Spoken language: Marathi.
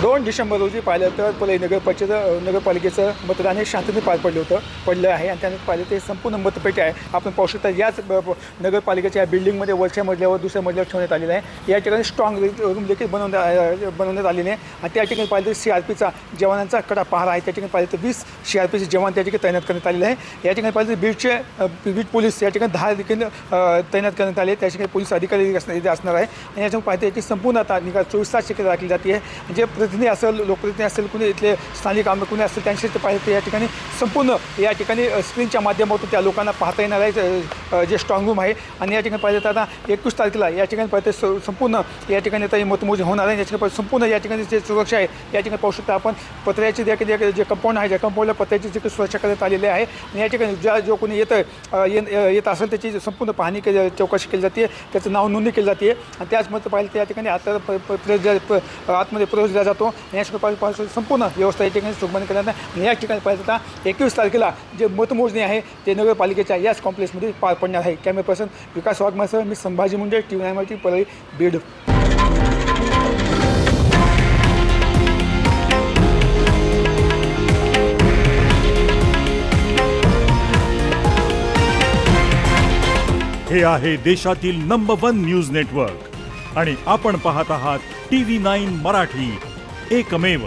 2 डिसेंबर रोजी पाहिलं तर पहिले नगरपालिकेचं मतदान हे शांततेने पडलं आहे आणि त्यानंतर पाहिलं ते संपूर्ण मतपेटी आहे. आपण पाहू शकता याच नगरपालिकेच्या बिल्डिंगमध्ये वरच्या मजल्यावर दुसऱ्या मजल्यावर ठेवण्यात आलेलं आहे. या ठिकाणी स्ट्रॉंग रूम देखील बनवण्यात आलेले आहे आणि त्या ठिकाणी पाहिलं तर CRPचा जवानांचा कडा पहारा आहे. त्या ठिकाणी पाहिलं तर 20 CRPचे जवान त्या ठिकाणी तैनात करण्यात आलेले आहे. या ठिकाणी पाहिलं तर बीड पोलीस या ठिकाणी 10 देखील तैनात करण्यात आले. त्या ठिकाणी पोलीस अधिकारी असणार आहे आणि याच्यामुळे पाहते की संपूर्ण आता निकाल 24 तास शक्यता राखली जाते आहे. जे प्रतिनिधी असेल, लोकप्रतिनिधी असेल, कुणी इथले स्थानिक आमदार कुणी असेल त्यांची ते पाहिजे या ठिकाणी संपूर्ण या ठिकाणी स्क्रीनच्या माध्यमातून त्या लोकांना पाहता येणार आहे जे स्ट्रॉंग रूम आहे. आणि या ठिकाणी पाहिजे तर आता 21 तारखेला या ठिकाणी पाहिजे संपूर्ण या ठिकाणी आता मतमोजणी होणार आहे. या ठिकाणी संपूर्ण या ठिकाणी जे सुरक्षा आहे या ठिकाणी पाहू शकता आपण. पत्र्याची जे कंपाऊंड आहे, ज्या कंपाऊंडला पत्र्याची जी सुरक्षा करण्यात आलेली आहे आणि या ठिकाणी जो कोणी येत असेल त्याची संपूर्ण पाहणी चौकशी केली जाते, त्याचं नाव नोंदणी केली जाते आणि त्याचमध्ये पाहिलं तर या ठिकाणी आता आतमध्ये प्रवेश दिला जातो आणि या संपूर्ण व्यवस्था या ठिकाणी सुगमन करण्यात आणि या ठिकाणी पाहिजे आता 21 तारखेला जे मतमोजणी आहे ते नगरपालिकेच्या याच कॉम्प्लेक्समध्ये पार पडणार आहे. कॅमेरा पर्सन विकास वाघमासह मी संभाजी मुंडे, TV9 परळी, बीड. हे आहे देशातील नंबर 1 न्यूज नेटवर्क आणि आपण पाहत आहात TV9 मराठी, एकमेव.